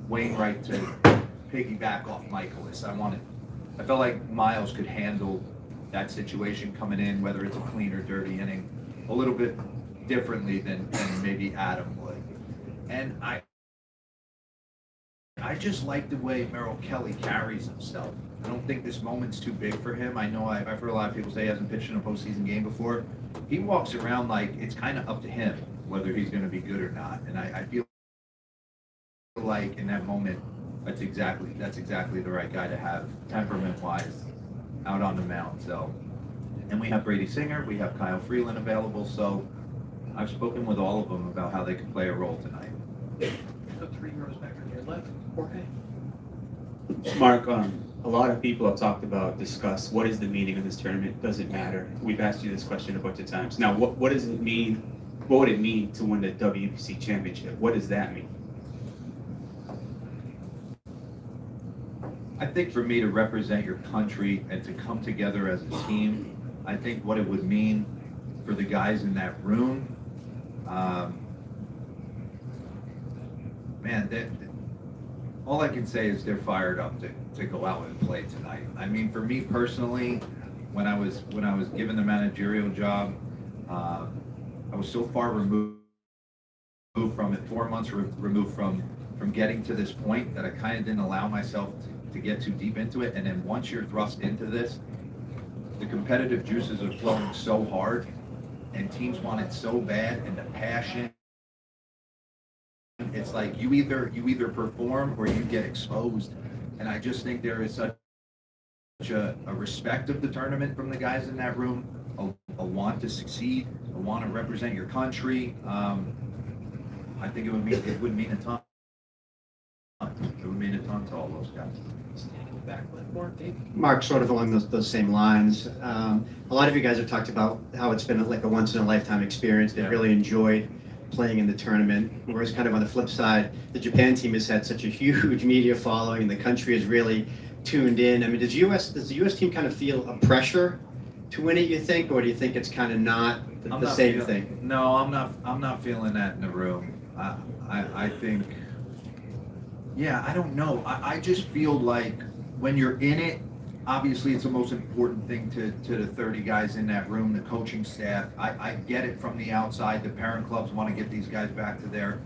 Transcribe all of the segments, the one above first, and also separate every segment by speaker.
Speaker 1: Wainwright to piggyback off Michaelis. I felt like Miles could handle that situation coming in, whether it's a clean or dirty inning, a little bit differently than maybe Adam would. And I just like the way Merrill Kelly carries himself. I don't think this moment's too big for him. I know I've heard a lot of people say he hasn't pitched in a postseason game before. He walks around like it's kind of up to him whether he's going to be good or not. And I feel like in that moment, that's exactly the right guy to have temperament-wise out on the mound. So, and we have Brady Singer, we have Kyle Freeland available. So I've spoken with all of them about how they can play a role tonight.
Speaker 2: The 3 rows back on your left, Jorge.
Speaker 3: Mark, a lot of people have discussed what is the meaning of this tournament. Does it matter? We've asked you this question a bunch of times. Now, what does it mean? What would it mean to win the WBC championship? What does that mean?
Speaker 1: I think for me to represent your country and to come together as a team, I think what it would mean for the guys in that room, all I can say is they're fired up to go out and play tonight. I mean, for me personally, when I was given the managerial job, I was so far removed from it, 4 months removed from getting to this point, that I kind of didn't allow myself to get too deep into it. And then once you're thrust into this, the competitive juices are flowing so hard, and teams want it so bad, and the passion. It's like you either perform or you get exposed. And I just think there is such a respect of the tournament from the guys in that room, a want to succeed, a want to represent your country. I think it would mean a ton. It would mean a ton to all those guys.
Speaker 2: Standing in the back left, Mark, Dave.
Speaker 4: Mark, sort of along those same lines. A lot of you guys have talked about how it's been like a once-in-a-lifetime experience. They've really enjoyed playing in the tournament. Whereas kind of on the flip side, the Japan team has had such a huge media following, and the country is really tuned in. I mean, does the U.S. team kind of feel a pressure to win it, you think, or do you think it's kind of not the same thing?
Speaker 1: No, I'm not feeling that in the room. I think, yeah, I don't know. I just feel like when you're in it, obviously it's the most important thing to the 30 guys in that room, the coaching staff. I get it from the outside. The parent clubs want to get these guys back to their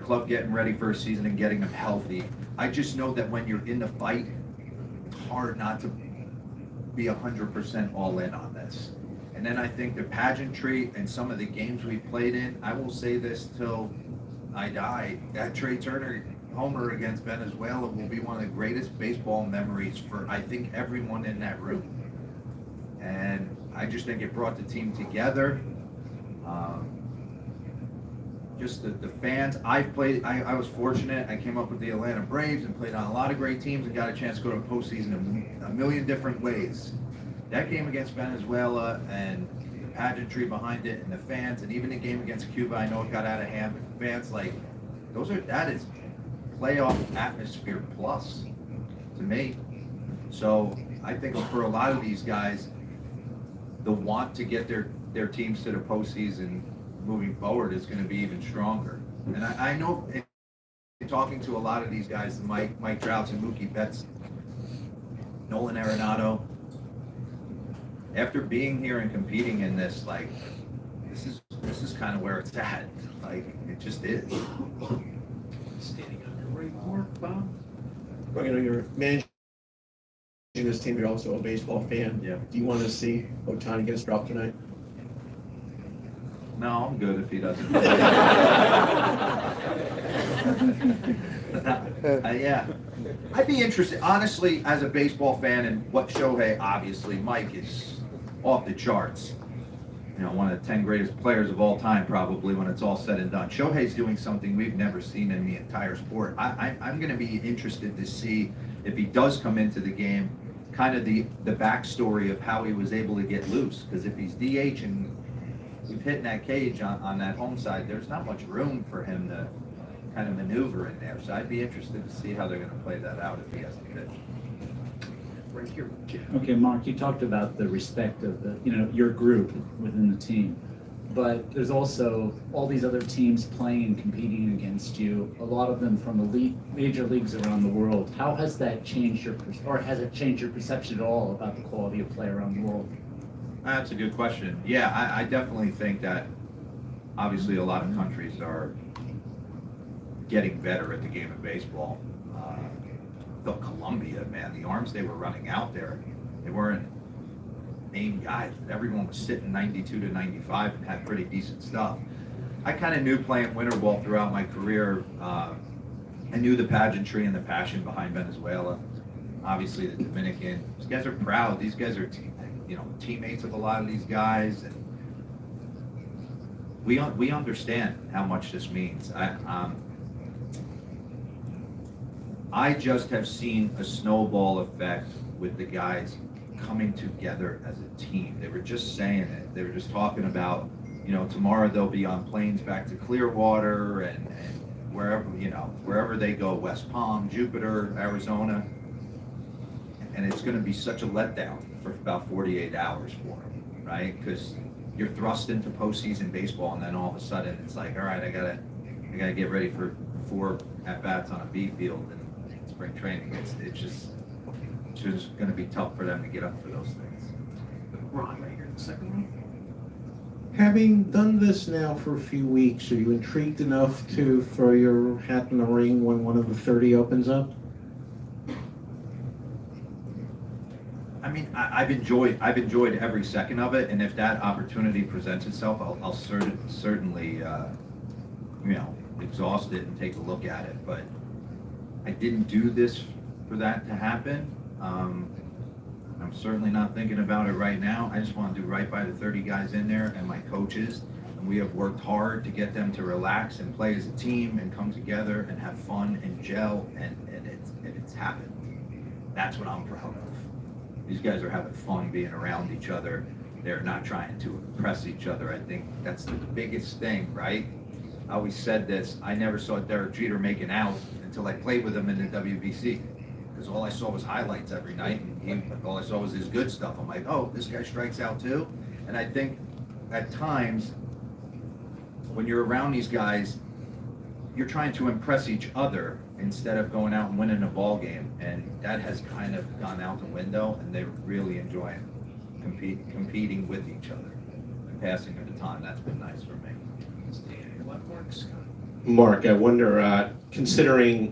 Speaker 1: club, getting ready for a season and getting them healthy. I just know that when you're in the fight, it's hard not to be 100% all in on this. And then I think the pageantry and some of the games we played in, I will say this till I die, that Trey Turner homer against Venezuela will be one of the greatest baseball memories for, I think, everyone in that room. And I just think it brought the team together. Just the fans. I was fortunate. I came up with the Atlanta Braves and played on a lot of great teams and got a chance to go to the postseason in a million different ways. That game against Venezuela and the pageantry behind it and the fans, and even the game against Cuba, I know it got out of hand, but the fans, like, that is playoff atmosphere plus to me. So I think for a lot of these guys, the want to get their teams to the postseason moving forward is going to be even stronger. And I know in talking to a lot of these guys, Mike Trouts and Mookie Betts, Nolan Arenado, after being here and competing in this, like, this is kind of where it's at. Like, it just is.
Speaker 2: Standing on your right, Mark, Bob.
Speaker 5: Well, you know, you're managing this team, you're also a baseball fan.
Speaker 1: Yeah.
Speaker 5: Do you want to see Ohtani get his drop tonight?
Speaker 1: No, I'm good if he doesn't. Yeah. I'd be interested, honestly, as a baseball fan, in what Shohei, obviously, Mike is off the charts. You know, one of the 10 greatest players of all time, probably, when it's all said and done. Shohei's doing something we've never seen in the entire sport. I'm going to be interested to see if he does come into the game, kind of the backstory of how he was able to get loose. Because if he's DH and we've hit in that cage on that home side, there's not much room for him to kind of maneuver in there. So I'd be interested to see how they're going to play that out if he has to pitch.
Speaker 2: Right here, Jim.
Speaker 6: Okay, Mark, you talked about the respect of your group within the team. but there's also all these other teams playing and competing against you, a lot of them from the major leagues around the world. How has that changed or has it changed your perception at all about the quality of play around the world?
Speaker 1: That's a good question. Yeah, I definitely think that obviously a lot of countries are getting better at the game of baseball. Colombia, man, the arms they were running out there, they weren't named guys. Everyone was sitting 92 to 95 and had pretty decent stuff. I kind of knew playing winter ball throughout my career. I knew the pageantry and the passion behind Venezuela. Obviously, the Dominican. These guys are proud. These guys are, teammates of a lot of these guys, and we understand how much this means. I just have seen a snowball effect with the guys coming together as a team. They were just saying it. They were just talking about, tomorrow they'll be on planes back to Clearwater and wherever they go, West Palm, Jupiter, Arizona. And it's going to be such a letdown for about 48 hours for them, right? Because you're thrust into postseason baseball, and then all of a sudden it's like, all right, I gotta get ready for 4 at-bats on a B field in spring training. It's just going to be tough for them to get up for those things.
Speaker 2: Ron, right here in the second row.
Speaker 7: Having done this now for a few weeks, are you intrigued enough to throw your hat in the ring when one of the 30 opens up?
Speaker 1: I mean, I've enjoyed every second of it, and if that opportunity presents itself, I'll certainly exhaust it and take a look at it. But I didn't do this for that to happen. I'm certainly not thinking about it right now. I just want to do right by the 30 guys in there and my coaches. And we have worked hard to get them to relax and play as a team and come together and have fun and gel, and it's happened. That's what I'm proud of. These guys are having fun being around each other. They're not trying to impress each other. I think that's the biggest thing, right? I always said this, I never saw Derek Jeter making out until I played with him in the WBC. Because all I saw was highlights every night, and all I saw was his good stuff. I'm like, oh, this guy strikes out too? And I think at times, when you're around these guys, you're trying to impress each other instead of going out and winning a ball game. And that has kind of gone out the window, and they're really enjoying competing with each other and passing the baton. That's been nice for me.
Speaker 2: Stand at your left, Mark. Scott.
Speaker 5: Mark, I wonder, considering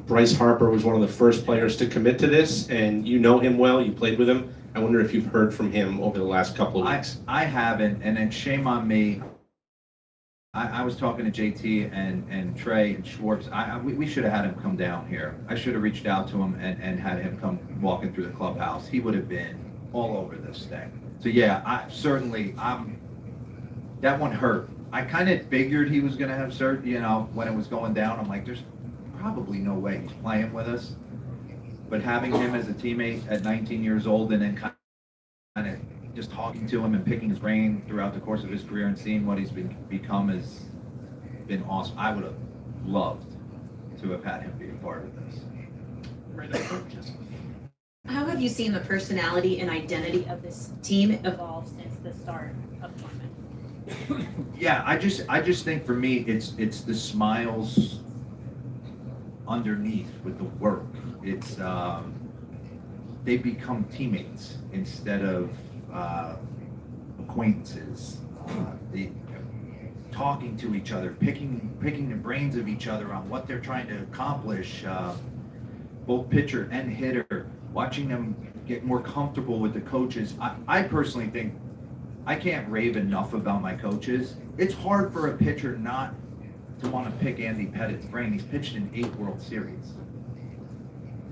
Speaker 5: Bryce Harper was one of the first players to commit to this, and you know him well, you played with him, I wonder if you've heard from him over the last couple of weeks.
Speaker 1: I haven't, and then shame on me. I was talking to JT and Trey and Schwartz. We should have had him come down here. I should have reached out to him and had him come walking through the clubhouse. He would have been all over this thing. So yeah, that one hurt. I kind of figured he was going to have when it was going down. I'm like, there's probably no way he's playing with us. But having him as a teammate at 19 years old, and then kind of just talking to him and picking his brain throughout the course of his career and seeing what he's become has been awesome. I would have loved to have had him be a part of this.
Speaker 2: Right there, Mark. Jessica.
Speaker 8: How have you seen the personality and identity of this team evolve since the start of the tournament?
Speaker 1: Yeah, I just think for me, it's the smiles underneath with the work. It's they become teammates instead of acquaintances. Talking to each other, picking the brains of each other on what they're trying to accomplish. Both pitcher and hitter, watching them get more comfortable with the coaches. I personally think I can't rave enough about my coaches. It's hard for a pitcher not to want to pick Andy Pettit's brain. He's pitched in 8 World Series.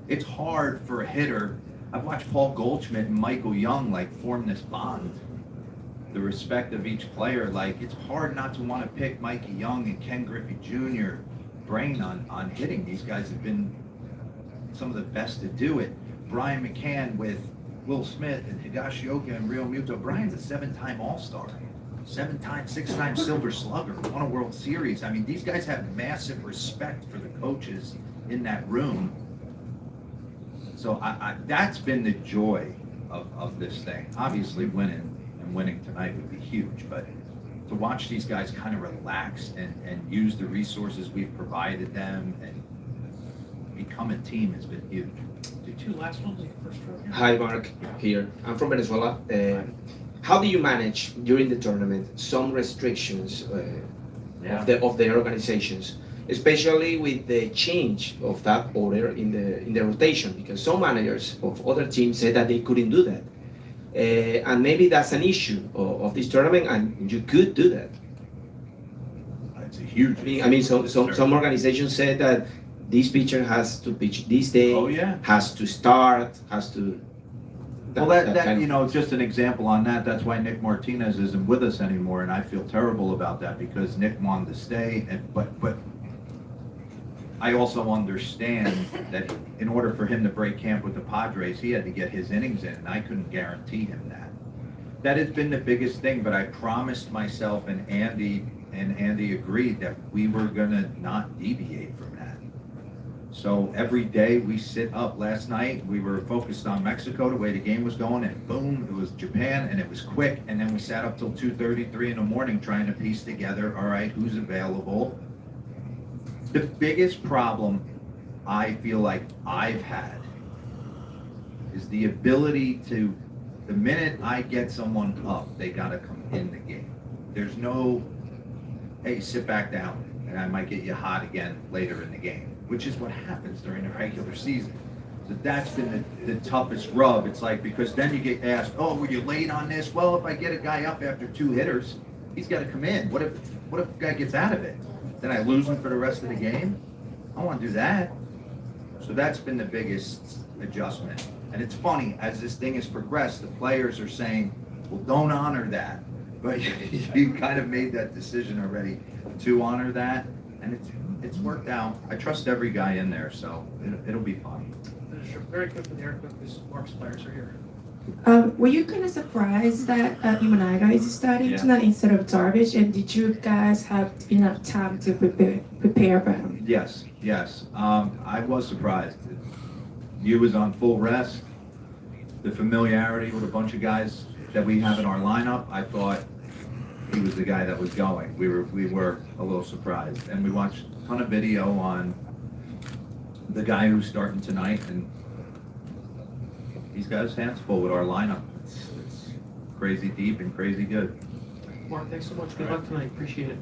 Speaker 1: It's hard for a hitter. I've watched Paul Goldschmidt and Michael Young form this bond. The respect of each player. It's hard not to want to pick Mikey Young and Ken Griffey Jr. brain on hitting. These guys have been some of the best to do it. Brian McCann with Will Smith and Higashioka and Real Muto. Brian's a 7-time All-Star, 7-time, 6-time Silver Slugger, won a World Series. I mean, these guys have massive respect for the coaches in that room. So that's been the joy of this thing. Obviously, winning tonight would be huge, but to watch these guys kind of relax and use the resources we've provided them and become a team has been huge.
Speaker 2: The two last ones in the first row. here.
Speaker 9: Hi, Mark, here. I'm from Venezuela. How do you manage during the tournament some restrictions of the organizations, especially with the change of that order in the rotation? Because some managers of other teams said that they couldn't do that, and maybe that's an issue of this tournament, and you could do that.
Speaker 1: It's a huge.
Speaker 9: I mean, some organizations said that this pitcher has to pitch this day,
Speaker 1: Oh, yeah.
Speaker 9: has to start, has to.
Speaker 1: Well, that you know, just an example on that, that's why Nick Martinez isn't with us anymore, and I feel terrible about that because Nick wanted to stay, but I also understand that in order for him to break camp with the Padres, he had to get his innings in, and I couldn't guarantee him that. That has been the biggest thing, but I promised myself and Andy agreed that we were gonna not deviate from that. So every day we sit up. Last night, we were focused on Mexico, the way the game was going, and boom, it was Japan, and it was quick, and then we sat up till 2:33 in the morning trying to piece together, all right, who's available. The biggest problem I feel like I've had is the ability to, the minute I get someone up, they gotta come in the game. There's no, hey, sit back down, and I might get you hot again later in the game, which is what happens during the regular season. So that's been the toughest rub. It's like, because then you get asked, oh, were you late on this? Well, if I get a guy up after 2 hitters, he's gotta come in. What if the guy gets out of it? Then I lose him for the rest of the game? I don't wanna do that. So that's been the biggest adjustment. And it's funny, as this thing has progressed, the players are saying, well, don't honor that. But you kind of made that decision already to honor that, and it's worked out. I trust every guy in there, so it'll be fun.
Speaker 2: Very quickly, Eric, because Mark's players are here.
Speaker 10: Were you kind of surprised that Imanaga is starting
Speaker 1: Yeah.
Speaker 10: tonight instead of Darvish? And did you guys have enough time to prepare for him?
Speaker 1: Yes. I was surprised. You was on full rest. The familiarity with a bunch of guys that we have in our lineup, I thought he was the guy that was going. We were a little surprised, and we watched a ton of video on the guy who's starting tonight, and he's got his hands full with our lineup. It's crazy deep and crazy good.
Speaker 2: Mark, thanks so much. Good luck tonight. Appreciate it.